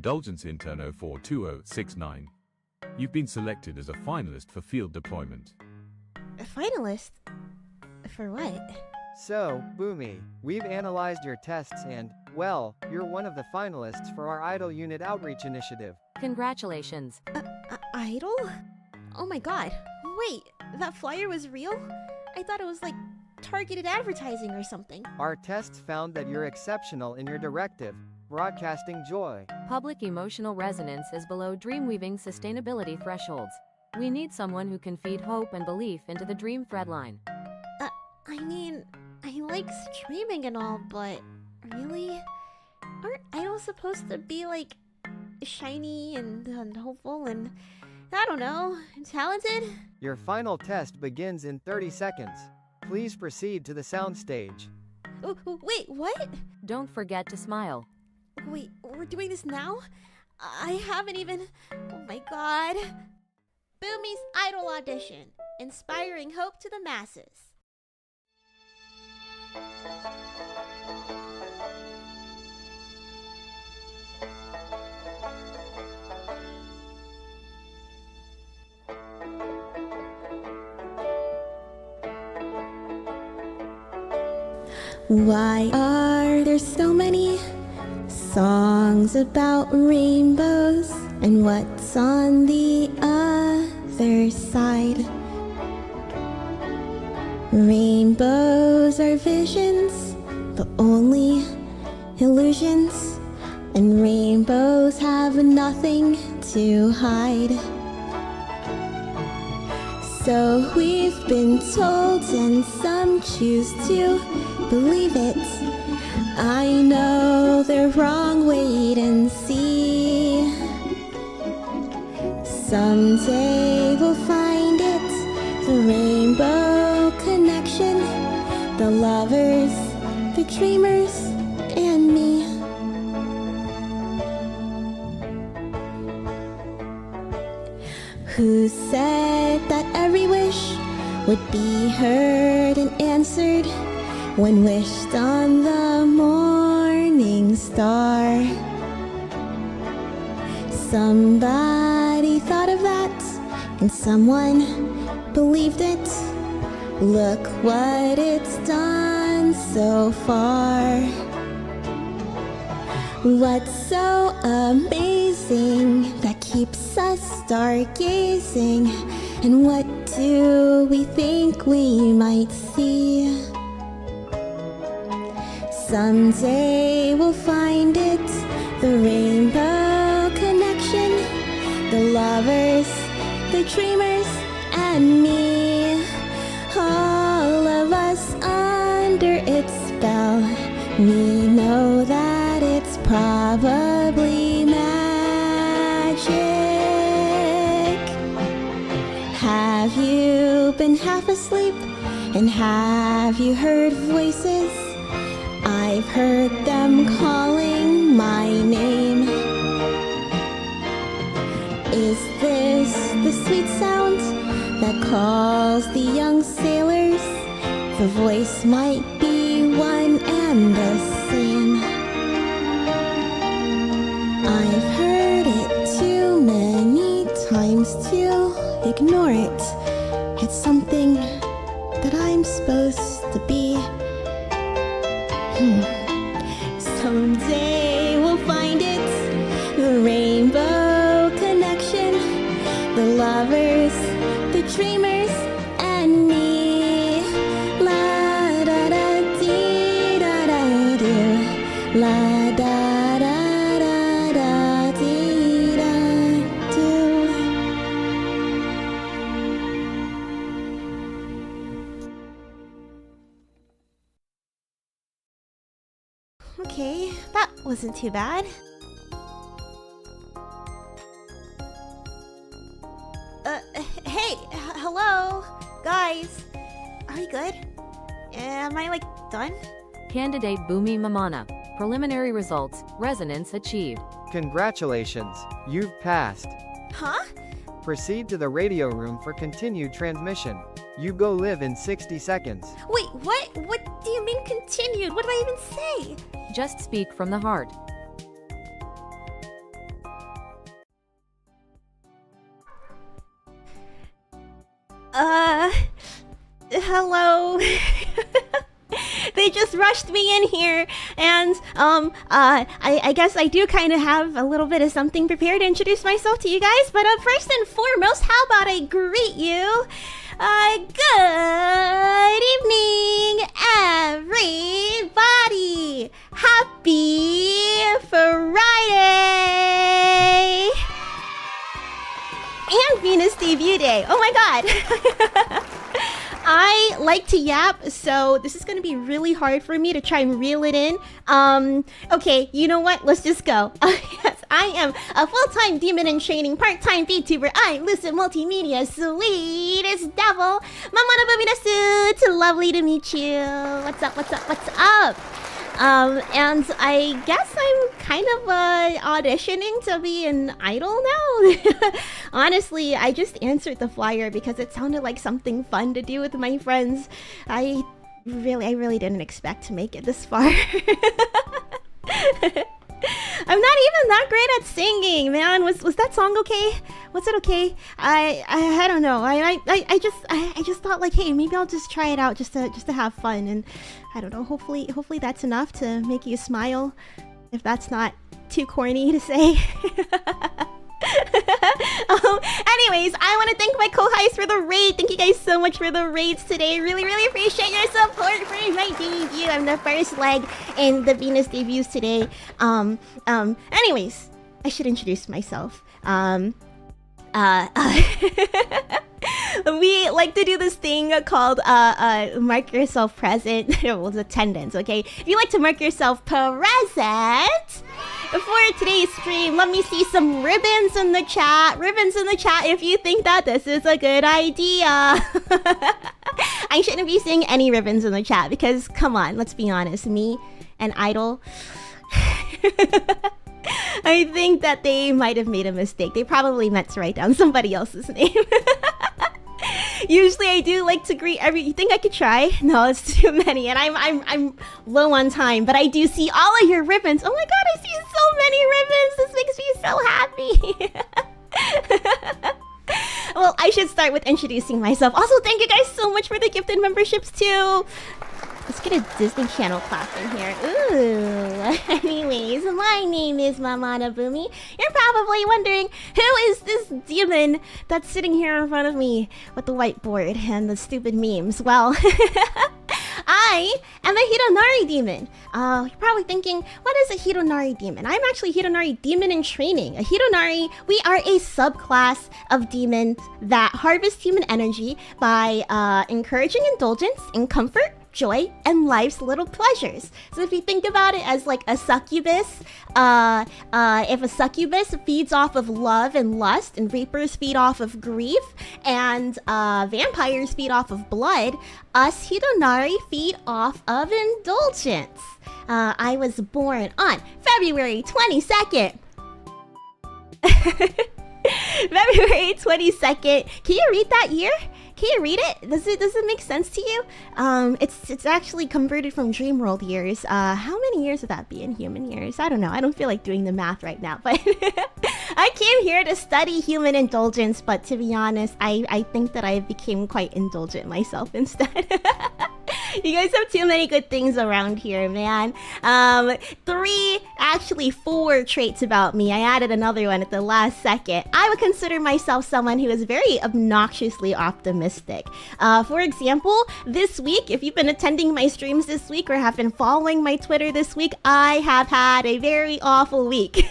Indulgence Intern 042069. You've been selected as a finalist for field deployment. A finalist? For what? So, Boomi, we've analyzed your tests and, well, you're one of the finalists for our Idol Unit Outreach Initiative. Congratulations. Idol? Oh my god. Wait, that flyer was real? I thought it was like targeted advertising or something. Our tests found that you're exceptional in your directive, broadcasting joy. Public emotional resonance is below dreamweaving sustainability thresholds. We need someone who can feed hope and belief into the dream threadline. I mean, I like streaming and all, but really? Aren't idols supposed to be like shiny and hopeful and, I don't know, talented? Your final test begins in 30 seconds. Please proceed to the soundstage. Oh, wait, what? Don't forget to smile. Wait, we're doing this now? I haven't even... Oh my god. Boomi's Idol Audition, inspiring hope to the masses. Why are there so many songs about rainbows? And what's on the other side? Rainbows are visions, but only illusions. And rainbows have nothing to hide. So we've been told, and some choose to believe it. I know they're wrong, wait and see. Someday we'll find it, the rainbow connection, the lovers, the dreamers, and me. Who said that every wish would be heard and answered when wished on the morning star? Somebody thought of that, and someone believed it. Look what it's done so far. What's so amazing that keeps us stargazing? And what do we think we might see? Someday we'll find it, the rainbow connection, the lovers, the dreamers, and me. All of us under its spell, we know that it's probably magic. Have you been half asleep, and have you heard voices? I've heard them calling my name. Is this the sweet sound that calls the young sailors? The voice might be one and the same. I've heard it too many times to ignore it. It's something that I'm supposed to be. Someday we'll find it, the rainbow connection, the lovers, the dreamers, and me. La da da dee da da do, la da da da da dee da do. Okay, that wasn't too bad. Hey, hello, guys. Are we good? Am I like done? Candidate Boomi Mamana. Preliminary results. Resonance achieved. Congratulations, you've passed. Huh? Proceed to the radio room for continued transmission. You go live in 60 seconds. Wait, what? What do you mean continued? What did I even say? Just speak from the heart. They just rushed me in here, and I guess I do kind of have a little bit of something prepared to introduce myself to you guys. But first and foremost, how about I greet you? Good evening, everybody. Happy Friday and Venus debut day. Oh my god. I like to yap, so this is gonna be really hard for me to try and reel it in. Okay, you know what? Let's just go. Yes, I am a full-time demon in training, part-time VTuber. I'm Lucid Multimedia, sweetest devil. Mamana Boomi desu. It's lovely to meet you. What's up, what's up, what's up? And I guess I'm kind of auditioning to be an idol now. Honestly, I just answered the flyer because it sounded like something fun to do with my friends. I really didn't expect to make it this far. I'm not even that great at singing, man. Was that song okay? Was it okay? I don't know. I just thought like, hey, maybe I'll just try it out just to have fun, and I don't know. Hopefully that's enough to make you smile. If that's not too corny to say. Anyways, I want to thank my co-hosts for the raid. Thank you guys so much for the raids today. Really appreciate your support for my debut. I'm the first leg in the Venus debuts today. Anyways, I should introduce myself. We like to do this thing called mark yourself present. Well, it's attendance, okay? If you like to mark yourself present for today's stream, let me see some ribbons in the chat. Ribbons in the chat if you think that this is a good idea. I shouldn't be seeing any ribbons in the chat because, come on, let's be honest. Me, an idol. I think that they might have made a mistake. They probably meant to write down somebody else's name. Usually I do like to greet every... You think I could try? No, it's too many, and I'm low on time, but I do see all of your ribbons. Oh my god, I see so many ribbons! This makes me so happy! Well, I should start with introducing myself. Also, thank you guys so much for the gifted memberships too! Let's get a Disney Channel clap in here. Ooh. Anyways, my name is Mamana Boomi. You're probably wondering, who is this demon that's sitting here in front of me with the whiteboard and the stupid memes? Well, I am a Hidonari demon. You're probably thinking, what is a Hidonari demon? I'm actually a Hidonari demon in training. A Hidonari, we are a subclass of demons that harvest human energy by encouraging indulgence in comfort, joy, and life's little pleasures. So if you think about it as like a succubus, if a succubus feeds off of love and lust, and reapers feed off of grief, and vampires feed off of blood, us Hidonari feed off of indulgence. I was born on February 22nd. February 22nd. Can you read that year? Can you read it? Does it make sense to you? It's actually converted from dream world years. How many years would that be in human years? I don't know. I don't feel like doing the math right now, but I came here to study human indulgence, but to be honest, I think that I became quite indulgent myself instead. You guys have too many good things around here, man. 4 traits about me. I added another one at the last second. I would consider myself someone who is very obnoxiously optimistic. For example, this week, if you've been attending my streams this week or have been following my Twitter this week, I have had a very awful week.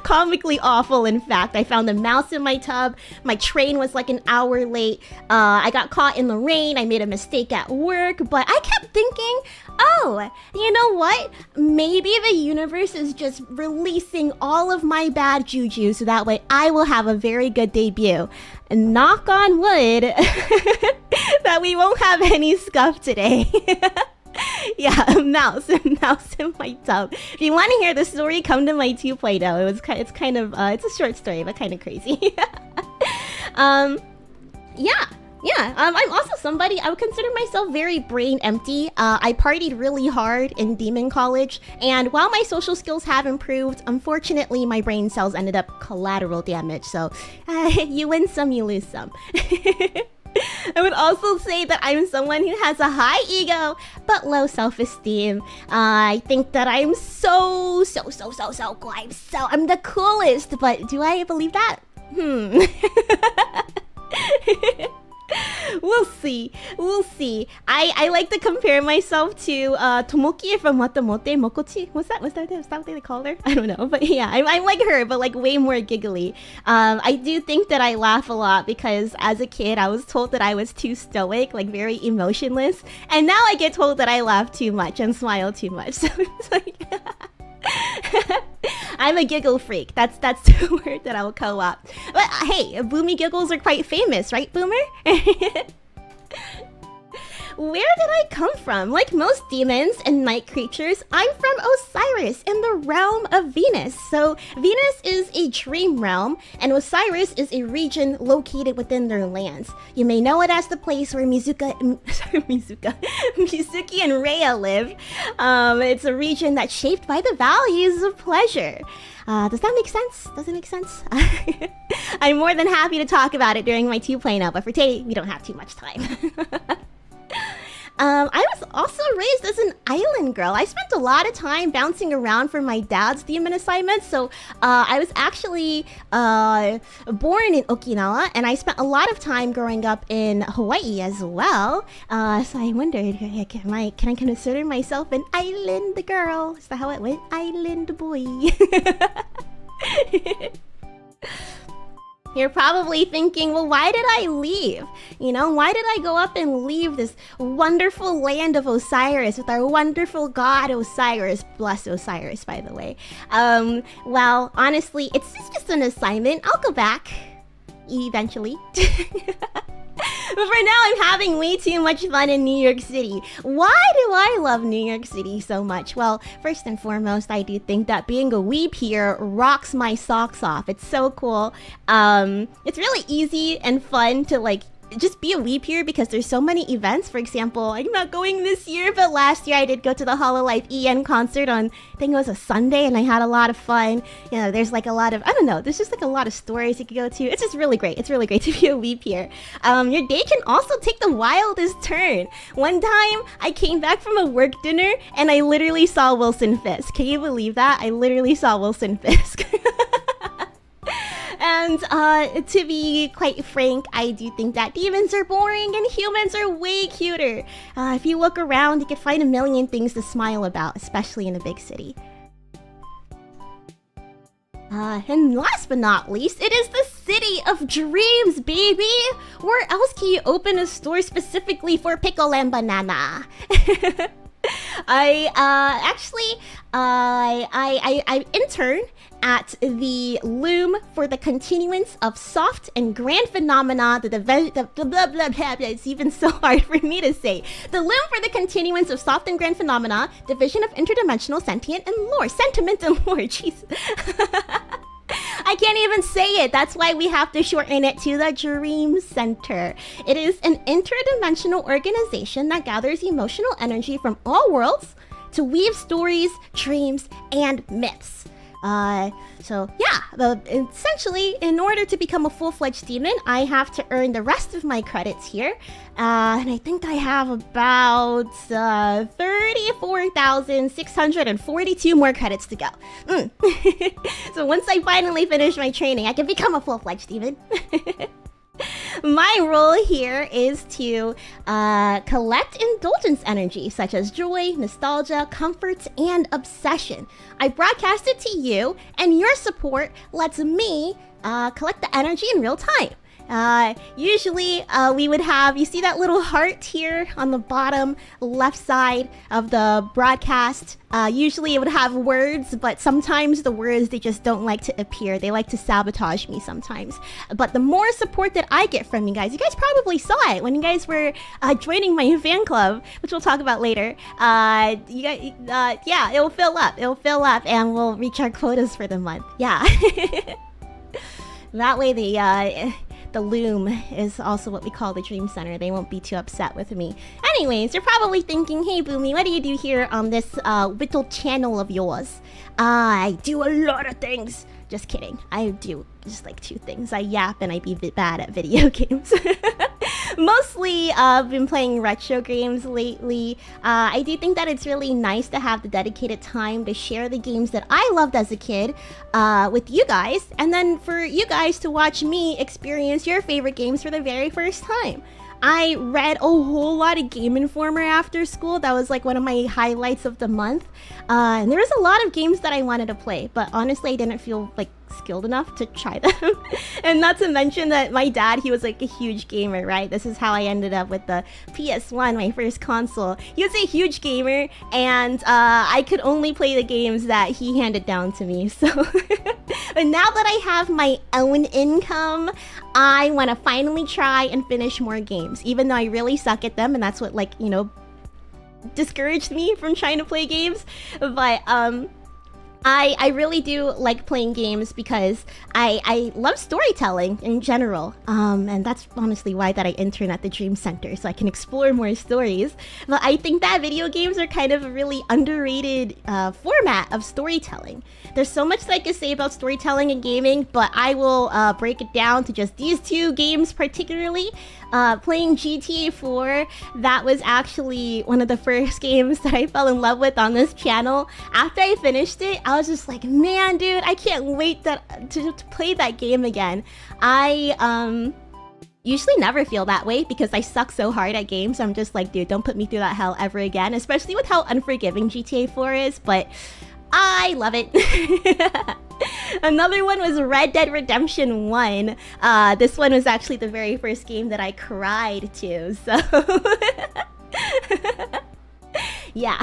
Comically awful, in fact. I found a mouse in my tub. My train was like an hour late. I got caught in the rain. I made a mistake at work, but I kept thinking, oh, you know what? Maybe the universe is just releasing all of my bad juju so that way I will have a very good debut. And knock on wood that we won't have any scuff today. Yeah, a mouse in my tub. If you want to hear the story, come to my 2.0. It's kind of it's a short story, but kind of crazy. Yeah, I'm also somebody, I would consider myself very brain empty. I partied really hard in demon college, and while my social skills have improved, unfortunately my brain cells ended up collateral damage, so you win some, you lose some. I would also say that I'm someone who has a high ego but low self-esteem. I think that I'm so cool. I'm the coolest, but do I believe that? We'll see. I like to compare myself to Tomokie from Watamote Mokochi. What's that? Is that what they call her? I don't know, but yeah, I'm like her, but like way more giggly. I do think that I laugh a lot because as a kid I was told that I was too stoic, like very emotionless, and now I get told that I laugh too much and smile too much. So it's like I'm a giggle freak. That's the word that I will co-op. But hey, Boomy giggles are quite famous, right, Boomer? Where did I come from? Like most demons and night creatures, I'm from Osiris in the realm of Venus. So Venus is a dream realm, and Osiris is a region located within their lands. You may know it as the place where Mizuki and Reiya live. It's a region that's shaped by the values of pleasure. Does that make sense? Does it make sense? I'm more than happy to talk about it during my 2.0, but for today, we don't have too much time. I was also raised as an island girl. I spent a lot of time bouncing around for my dad's demon assignments. So I was actually born in Okinawa, and I spent a lot of time growing up in Hawaii as well. So I wondered, can I consider myself an island girl? Is that how it went? Island boy. You're probably thinking, well, why did I leave? You know, why did I go up and leave this wonderful land of Osiris with our wonderful god Osiris? Bless Osiris, by the way. Well, honestly, it's just an assignment. I'll go back eventually. But for now, I'm having way too much fun in New York City. Why do I love New York City so much? Well, first and foremost, I do think that being a weeb here rocks my socks off. It's so cool. It's really easy and fun to like just be a weeb here because there's so many events. For example, I'm not going this year, but last year I did go to the Hololive EN concert on, I think it was a Sunday, and I had a lot of fun. You know, there's like a lot of, I don't know, there's just like a lot of stories you could go to. It's just really great. It's really great to be a weeb here. Your day can also take the wildest turn. One time, I came back from a work dinner and I literally saw Wilson Fisk. Can you believe that? I literally saw Wilson Fisk. And to be quite frank, I do think that demons are boring and humans are way cuter. If you look around, you can find a million things to smile about, especially in a big city. And last but not least, it is the city of dreams, baby! Where else can you open a store specifically for pickle and banana? I intern at the Loom for the continuance of soft and grand phenomena. It's even so hard for me to say. The Loom for the continuance of soft and grand phenomena, division of interdimensional sentient and lore. Sentiment and lore, jeez. I can't even say it. That's why we have to shorten it to the Dream Center. It is an interdimensional organization that gathers emotional energy from all worlds to weave stories, dreams, and myths. So yeah, essentially, in order to become a full-fledged demon, I have to earn the rest of my credits here. And I think I have about 34,642 more credits to go. So once I finally finish my training, I can become a full-fledged demon. My role here is to collect indulgence energy, such as joy, nostalgia, comfort, and obsession. I broadcast it to you, and your support lets me collect the energy in real time. Usually, we would have, you see that little heart here on the bottom left side of the broadcast? Usually it would have words, but sometimes the words, they just don't like to appear. They like to sabotage me sometimes. But the more support that I get from you guys probably saw it when you guys were joining my fan club, which we'll talk about later. Yeah, it'll fill up. It'll fill up and we'll reach our quotas for the month. Yeah. That way the Loom is also what we call the Dream Center. They won't be too upset with me. Anyways, you're probably thinking, hey Boomy, what do you do here on this little channel of yours? I do a lot of things. Just kidding. I do just like 2 things. I yap and I be bad at video games. Mostly I've been playing retro games lately. I do think that it's really nice to have the dedicated time to share the games that I loved as a kid with you guys, and then for you guys to watch me experience your favorite games for the very first time. I read a whole lot of Game Informer after school. That was like one of my highlights of the month. And there was a lot of games that I wanted to play, but honestly I didn't feel like skilled enough to try them. And not to mention that my dad, he was like a huge gamer, right? This is how I ended up with the PS1, my first console. He was a huge gamer, and I could only play the games that he handed down to me. So but now that I have my own income, I want to finally try and finish more games, even though I really suck at them, and that's what, like, you know, discouraged me from trying to play games. But I really do like playing games because I love storytelling in general, and that's honestly why that I intern at the Dream Center, so I can explore more stories. But I think that video games are kind of a really underrated format of storytelling. There's so much that I could say about storytelling and gaming, but I will break it down to just these two games particularly. Playing GTA 4, that was actually one of the first games that I fell in love with on this channel. After I finished it, I was just like, man, dude, I can't wait to play that game again. I usually never feel that way because I suck so hard at games. I'm just like, dude, don't put me through that hell ever again, especially with how unforgiving GTA 4 is, but I love it. Another one was Red Dead Redemption 1. This one was actually the very first game that I cried to, so yeah.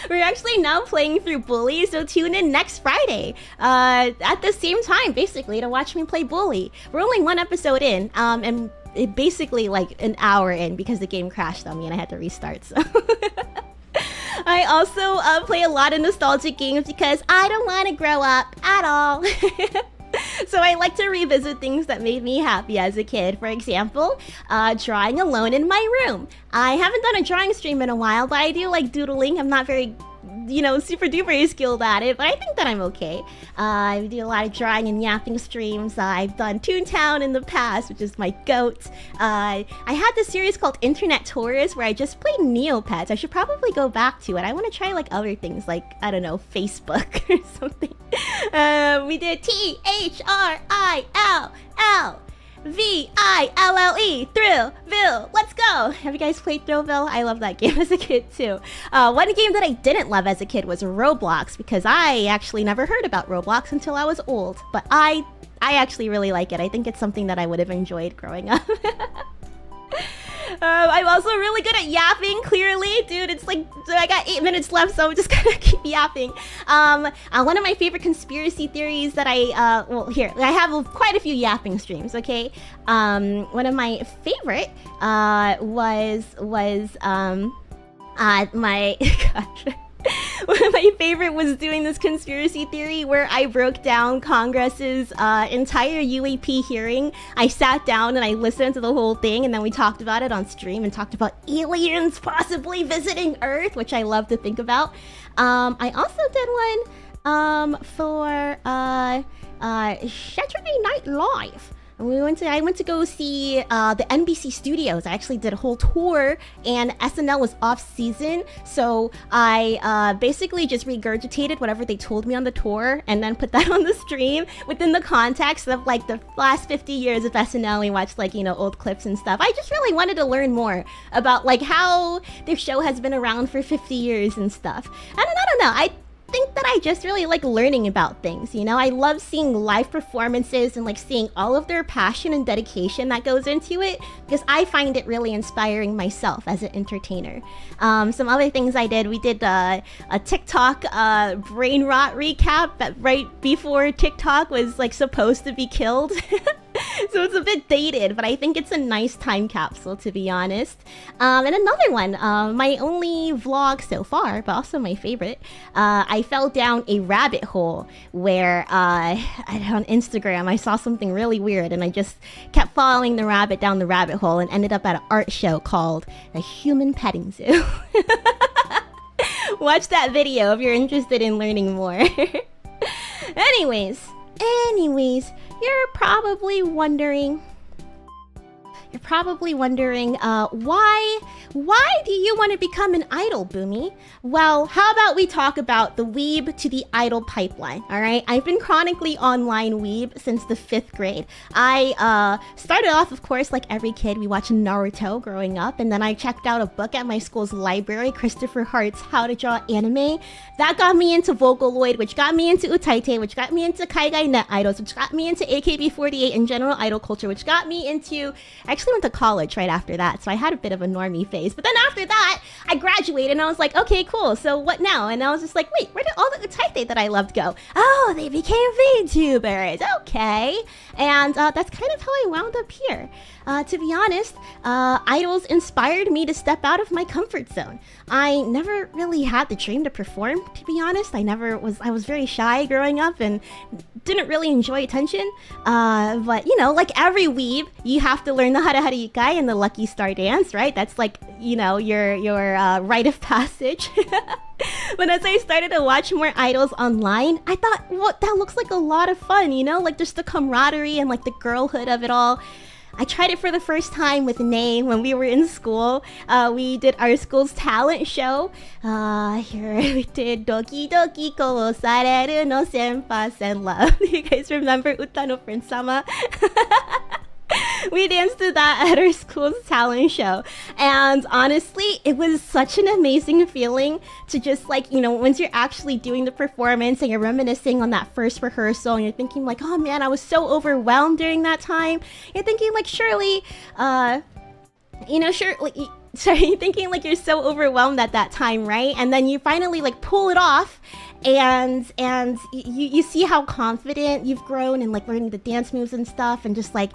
We're actually now playing through Bully, so tune in next Friday at the same time, basically, to watch me play Bully. We're only one episode in, and it basically like an hour in because the game crashed on me and I had to restart, so I also play a lot of nostalgic games because I don't want to grow up at all. So I like to revisit things that made me happy as a kid. For example, drawing alone in my room. I haven't done a drawing stream in a while, but I do like doodling. I'm not very, you know, super duper skilled at it, but I think that I'm okay. I do a lot of drawing and yapping streams. I've done Toontown in the past, which is my goat. I had this series called Internet Tours where I just played Neopets. I should probably go back to it. I want to try like other things like, I don't know, Facebook or something. We did THRILLVILLE, Thrillville, let's go! Have you guys played Thrillville? I love that game as a kid too. One game that I didn't love as a kid was Roblox, because I actually never heard about Roblox until I was old. But I actually really like it. I think it's something that I would have enjoyed growing up. I'm also really good at yapping, clearly. Dude, it's like, I got 8 minutes left, so I'm just gonna keep yapping. One of my favorite conspiracy theories that well, here, I have quite a few yapping streams, okay? One of my favorite, was my, gosh. One of my favorite was doing this conspiracy theory where I broke down Congress's entire UAP hearing. I sat down and I listened to the whole thing, and then we talked about it on stream and talked about aliens possibly visiting Earth, which I love to think about. I also did one for Saturday Night Live. I went to go see the NBC studios. I actually did a whole tour, and SNL was off season, so I basically just regurgitated whatever they told me on the tour and then put that on the stream within the context of like the last 50 years of SNL. We watched like, you know, old clips and stuff. I just really wanted to learn more about like how their show has been around for 50 years and stuff. And I don't know, I think that I just really like learning about things, you know? I love seeing live performances and like seeing all of their passion and dedication that goes into it, because I find it really inspiring myself as an entertainer. Some other things I did, we did a TikTok brain rot recap right before TikTok was like supposed to be killed. So it's a bit dated, but I think it's a nice time capsule, to be honest. And another one, my only vlog so far, but also my favorite, I fell down a rabbit hole where on Instagram I saw something really weird, and I just kept following the rabbit down the rabbit hole and ended up at an art show called The Human Petting Zoo. Watch that video if you're interested in learning more. Anyways, you're probably wondering, you're probably wondering, why do you want to become an idol, Boomi? Well, how about we talk about the Weeb to the idol pipeline, alright? I've been chronically online Weeb since the 5th grade. I started off, of course, like every kid, we watched Naruto growing up, and then I checked out a book at my school's library, Christopher Hart's How to Draw Anime. That got me into Vocaloid, which got me into Utaite, which got me into Kaigai Net Idols, which got me into AKB48 and general idol culture, which got me into... I actually went to college right after that, so I had a bit of a normie phase. But then after that, I graduated and I was like, okay, cool, so what now? And I was just like, wait, where did all the Utaite that I loved go? Oh, they became VTubers, okay. And that's kind of how I wound up here. To be honest, idols inspired me to step out of my comfort zone. I never really had the dream to perform, to be honest. I was very shy growing up and didn't really enjoy attention. But you know, like every weeb, you have to learn the Hara Hara Yukai and the Lucky Star dance, right? That's like, you know, your rite of passage. But as I started to watch more idols online, I thought, what, that looks like a lot of fun, you know? Like just the camaraderie and like the girlhood of it all. I tried it for the first time with Nei when we were in school. We did our school's talent show. Here we did Doki Doki Ko Sareru no Senpai Sen Love. Do you guys remember Uta no Prince-sama? We danced to that at our school's talent show. And honestly, it was such an amazing feeling to just like, you know, once you're actually doing the performance and you're reminiscing on that first rehearsal and you're thinking like, oh man, I was so overwhelmed during that time. You're thinking like, surely, thinking like you're so overwhelmed at that time, right? And then you finally like pull it off and you see how confident you've grown and like learning the dance moves and stuff and just like,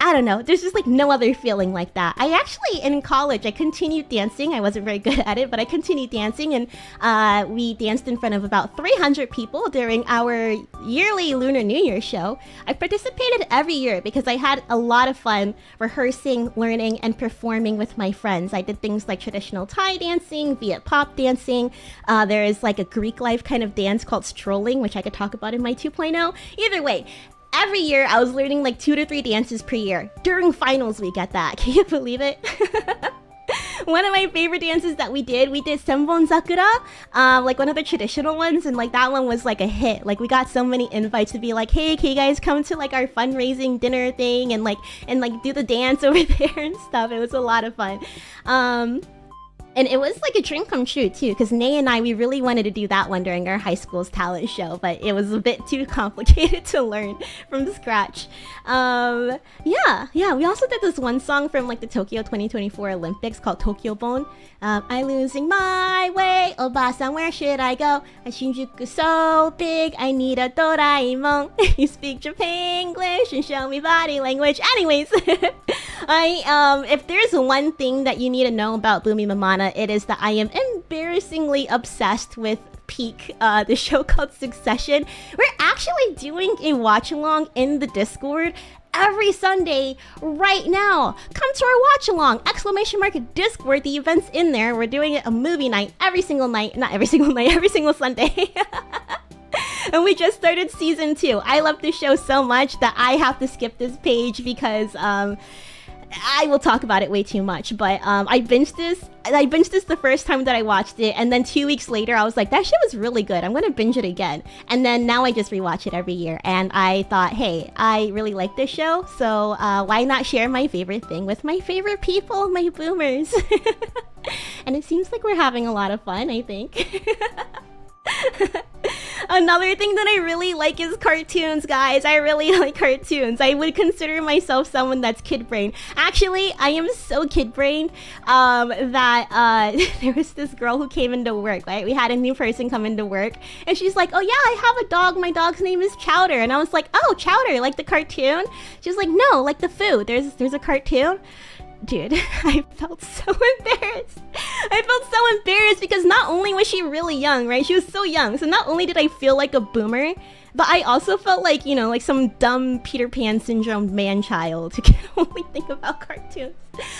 I don't know, there's just like no other feeling like that. I actually, in college, I continued dancing. I wasn't very good at it, but I continued dancing, and we danced in front of about 300 people during our yearly Lunar New Year show. I participated every year because I had a lot of fun rehearsing, learning, and performing with my friends. I did things like traditional Thai dancing, Viet pop dancing. There is like a Greek life kind of dance called strolling, which I could talk about in my 2.0. Either way, every year, I was learning like 2 to 3 dances per year. During finals, we get that. Can you believe it? One of my favorite dances that we did Senbon Sakura, like one of the traditional ones, and like that one was like a hit. Like we got so many invites to be like, hey, can you guys come to like our fundraising dinner thing and do the dance over there and stuff. It was a lot of fun. And it was like a dream come true too, because Nei and I, we really wanted to do that one during our high school's talent show, but it was a bit too complicated to learn from scratch. Yeah, we also did this one song from like the Tokyo 2024 Olympics called Tokyo Bon. I'm losing my way, Oba-san, where should I go? Shinjuku so big, I need a Doraemon. You speak Japanglish and show me body language. Anyways, if there's one thing that you need to know about Boomi Mamana, it is that I am embarrassingly obsessed with Peak, the show called Succession. We're actually doing a watch-along in the Discord every Sunday right now. Come to our watch-along! Exclamation mark Discord, the event's in there. We're doing it a movie night every single night. Not every single night, every single Sunday. And we just started season 2. I love this show so much that I have to skip this page because, I will talk about it way too much, but I binged this the first time that I watched it, and then 2 weeks later I was like, that shit was really good, I'm gonna binge it again. And then now I just rewatch it every year, and I thought, hey, I really like this show, so why not share my favorite thing with my favorite people, my boomers. And it seems like we're having a lot of fun, I think. Another thing that I really like is cartoons, guys. I really like cartoons. I would consider myself someone that's kid brain. Actually, I am so kid brained that there was this girl who came into work, right? We had a new person come into work, and she's like, oh yeah, I have a dog. My dog's name is Chowder. And I was like, oh, Chowder, like the cartoon? She's like, no, like the food. There's a cartoon. Dude, I felt so embarrassed. I felt so embarrassed because not only was she really young, right? She was so young. So not only did I feel like a boomer, but I also felt like, you know, like some dumb Peter Pan syndrome man-child who can only think about cartoons.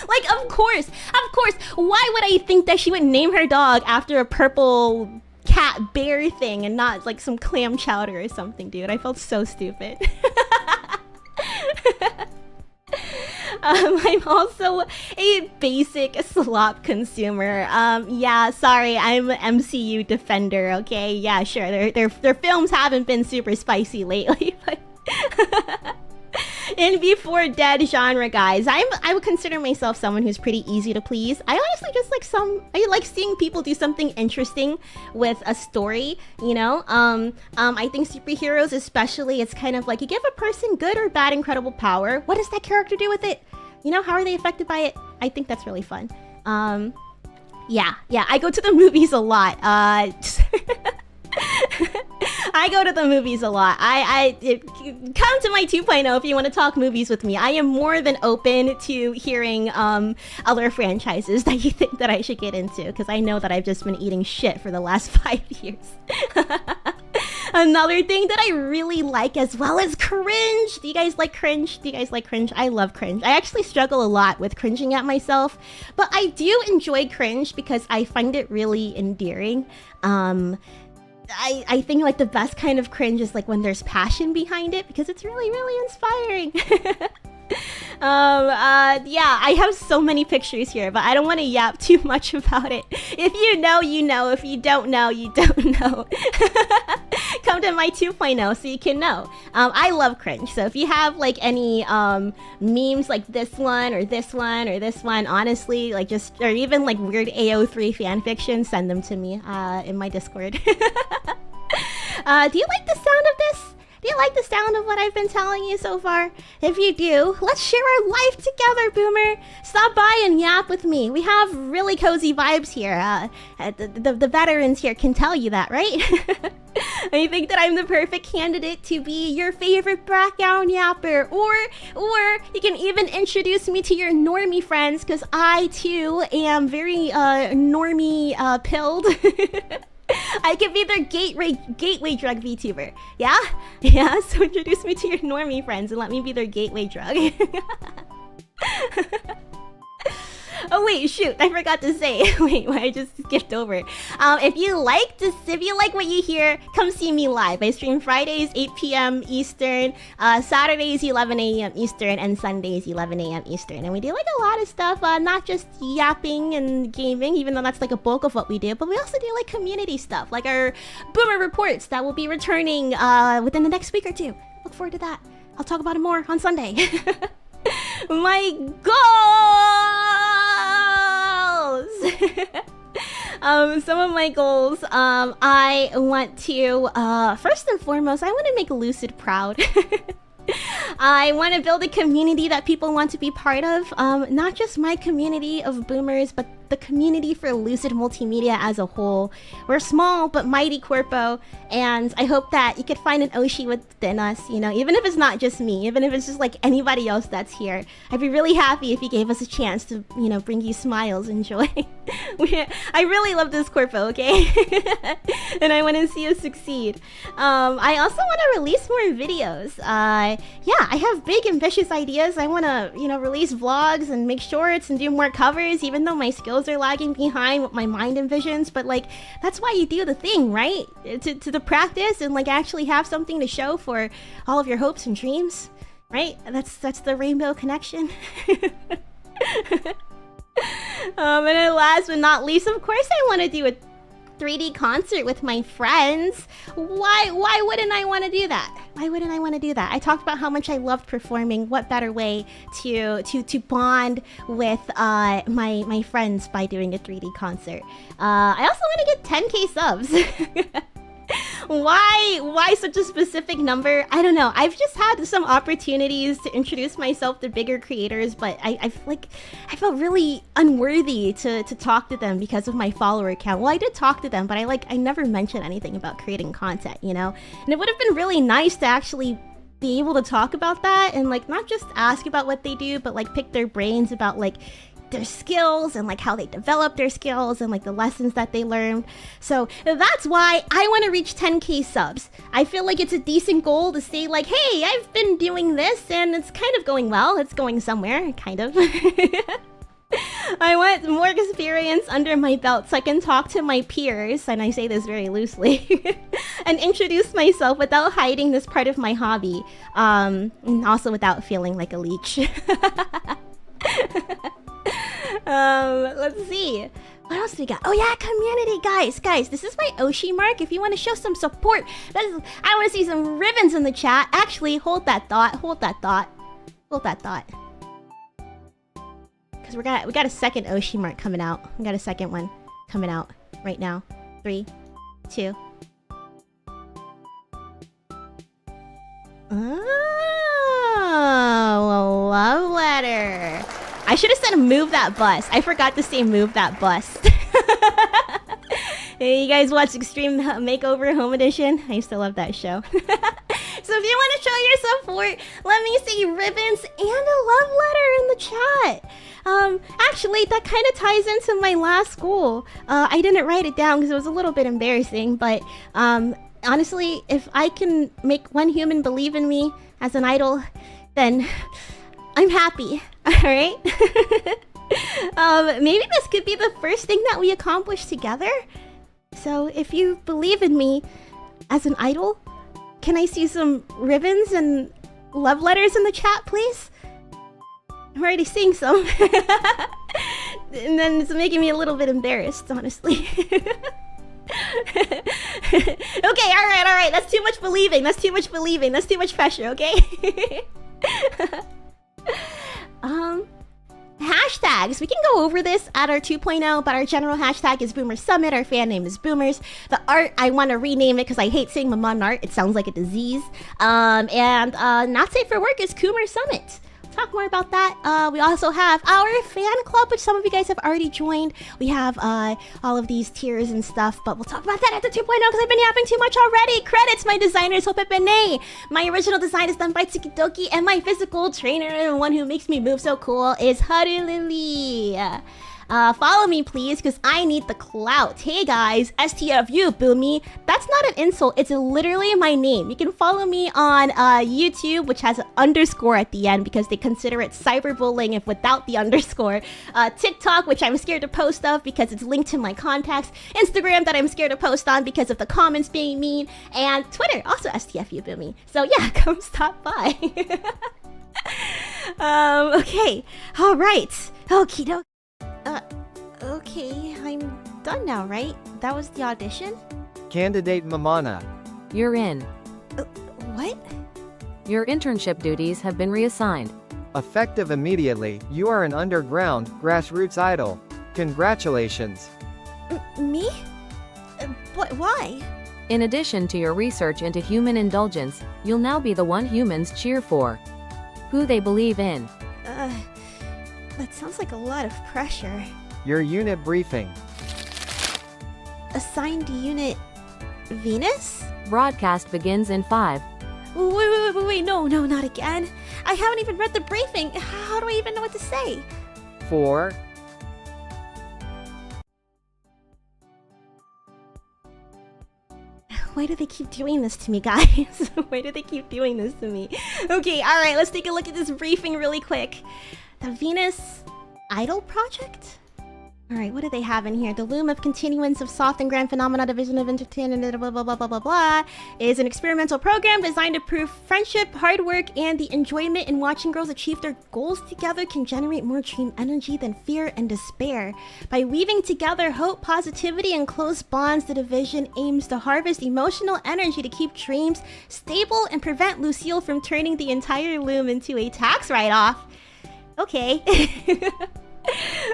Like, of course, why would I think that she would name her dog after a purple cat bear thing and not like some clam chowder or something, dude? I felt so stupid. I'm also a basic slop consumer. Yeah, sorry, I'm an MCU defender, okay? Yeah, sure, their films haven't been super spicy lately, but... In Before Dead genre, guys, I would consider myself someone who's pretty easy to please. I honestly just I like seeing people do something interesting with a story, you know? I think superheroes especially, it's kind of like you give a person good or bad incredible power. What does that character do with it? You know, how are they affected by it? I think that's really fun. Yeah, I go to the movies a lot. I go to the movies a lot. Come to my 2.0 if you want to talk movies with me. I am more than open to hearing other franchises that you think that I should get into, because I know that I've just been eating shit for the last 5 years. Another thing that I really like as well is cringe. Do you guys like cringe? I love cringe. I actually struggle a lot with cringing at myself, but I do enjoy cringe because I find it really endearing. I think like the best kind of cringe is like when there's passion behind it, because it's really, really inspiring. Yeah, I have so many pictures here, but I don't want to yap too much about it. If you know, you know. If you don't know, you don't know. Come to my 2.0 so you can know. I love cringe, so if you have like any memes like this one or this one or this one, honestly, like just, or even like weird AO3 fanfiction, send them to me in my Discord. Do you like the sound of this? Do you like the sound of what I've been telling you so far? If you do, let's share our life together, Boomer! Stop by and yap with me. We have really cozy vibes here. The veterans here can tell you that, right? I think that I'm the perfect candidate to be your favorite background yapper. Or you can even introduce me to your normie friends, because I, too, am very normie pilled. I could be their gateway drug VTuber. Yeah? Yeah, so introduce me to your normie friends and let me be their gateway drug. Oh wait, shoot, I forgot to say. Wait, I just skipped over. If you like what you hear, come see me live. I stream Fridays 8 p.m. Eastern, Saturdays 11 a.m. Eastern, and Sundays 11 a.m. Eastern. And we do like a lot of stuff, not just yapping and gaming, even though that's like a bulk of what we do, but we also do like community stuff, like our Boomer reports that will be returning within the next week or two. Look forward to that. I'll talk about it more on Sunday. My goals! Some of my goals, I want to, first and foremost, I want to make Lucid proud. I want to build a community that people want to be part of. Not just my community of boomers, but the community for Lucid Multimedia as a whole. We're small but mighty corpo, and I hope that you could find an Oshi within us, you know, even if it's not just me, even if it's just like anybody else that's here. I'd be really happy if you gave us a chance to, you know, bring you smiles and joy. I really love this corpo, okay? And I want to see us succeed. I also want to release more videos. Yeah, I have big ambitious ideas. I want to, you know, release vlogs and make shorts and do more covers, even though my skills are lagging behind what my mind envisions. But like, that's why you do the thing, right? To the practice and like actually have something to show for all of your hopes and dreams, right? That's the rainbow connection. And then last but not least, of course I want to do a 3D concert with my friends. Why wouldn't I want to do that? Why wouldn't I want to do that? I talked about how much I loved performing. What better way to bond with my friends by doing a 3D concert? I also want to get 10k subs. Why such a specific number? I don't know. I've just had some opportunities to introduce myself to bigger creators, but I felt really unworthy to talk to them because of my follower count. Well, I did talk to them, but I never mentioned anything about creating content, you know? And it would have been really nice to actually be able to talk about that and like not just ask about what they do, but like pick their brains about like their skills and like how they develop their skills and like the lessons that they learned. So that's why I want to reach 10k subs. I feel like it's a decent goal to say like, hey, I've been doing this and it's kind of going well. It's going somewhere, kind of. I want more experience under my belt so I can talk to my peers, and I say this very loosely, and introduce myself without hiding this part of my hobby, and also without feeling like a leech. Let's see. What else do we got? Oh yeah, community, guys, this is my Oshi mark. If you want to show some support, I want to see some ribbons in the chat. Actually, hold that thought. Because we got a second Oshi mark coming out. We got a second one coming out right now. 3, 2. Oh, a love letter. I should have said move that bus. I forgot to say move that bus. Hey, you guys watch Extreme Makeover Home Edition? I used to love that show. So if you want to show your support, let me see ribbons and a love letter in the chat. Actually, that kind of ties into my last goal. I didn't write it down because it was a little bit embarrassing, but honestly, if I can make one human believe in me as an idol, then I'm happy. Alright? Maybe this could be the first thing that we accomplish together? So if you believe in me as an idol, can I see some ribbons and love letters in the chat, please? I'm already seeing some. And then it's making me a little bit embarrassed, honestly. Okay, alright. That's too much believing. That's too much pressure, okay? Hashtags. We can go over this at our 2.0, but our general hashtag is Boomer Summit. Our fan name is Boomers. The art, I want to rename it because I hate saying Mamon art. It sounds like a disease. And not safe for work is Coomer Summit. Talk more about that. We also have our fan club, which some of you guys have already joined. We have all of these tiers and stuff, but we'll talk about that at the 2.0 because I've been yapping too much already. Credits, my designer is hopepene. My original design is done by Tsukidoki, and my physical trainer, and one who makes me move so cool, is harulily. Follow me, please, because I need the clout. Hey, guys, STFU, Boomi. That's not an insult. It's literally my name. You can follow me on YouTube, which has an underscore at the end because they consider it cyberbullying if without the underscore. TikTok, which I'm scared to post of because it's linked to my contacts. Instagram, that I'm scared to post on because of the comments being mean. And Twitter, also STFU, Boomi. So yeah, come stop by. Okay. All right. Okie dokie. Okay, I'm done now, right? That was the audition? Candidate Mamana. You're in. What? Your internship duties have been reassigned. Effective immediately, you are an underground, grassroots idol. Congratulations. Me? Why? In addition to your research into human indulgence, you'll now be the one humans cheer for. Who they believe in. That sounds like a lot of pressure. Your unit briefing. Assigned unit... Venus? Broadcast begins in 5. Wait, no, not again. I haven't even read the briefing. How do I even know what to say? 4. Why do they keep doing this to me, guys? Why do they keep doing this to me? Okay, alright, let's take a look at this briefing really quick. The Venus Idol Project? Alright, what do they have in here? The Loom of Continuance of Soft and Grand Phenomena Division of Entertainment, blah blah blah blah blah blah, is an experimental program designed to prove friendship, hard work, and the enjoyment in watching girls achieve their goals together can generate more dream energy than fear and despair. By weaving together hope, positivity, and close bonds, the division aims to harvest emotional energy to keep dreams stable and prevent Lucille from turning the entire Loom into a tax write-off. Okay.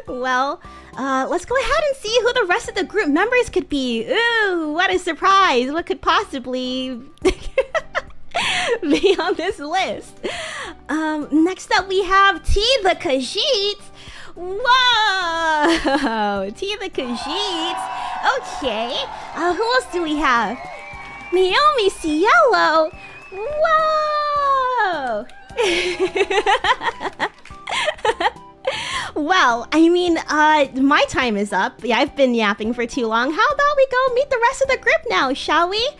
Well, let's go ahead and see who the rest of the group members could be. Ooh, what a surprise. What could possibly be on this list? Next up we have T the Khajiit. Whoa! T the Khajiit. Okay. Who else do we have? Neiomi Cielo. Whoa! Well, I mean, my time is up. Yeah, I've been yapping for too long. How about we go meet the rest of the group now, shall we?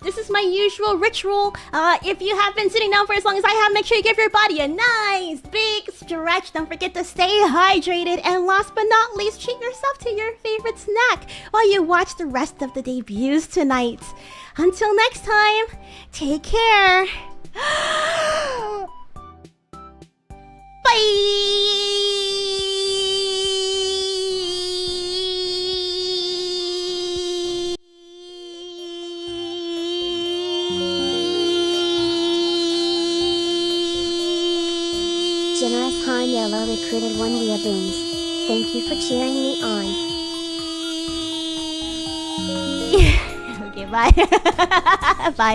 This is my usual ritual. If you have been sitting down for as long as I have, make sure you give your body a nice big stretch. Don't forget to stay hydrated. And last but not least, treat yourself to your favorite snack while you watch the rest of the debuts tonight. Until next time, take care. Bye! Generous Han Yellow recruited 1 via Booms. Thank you for cheering me on. Okay, bye. Bye.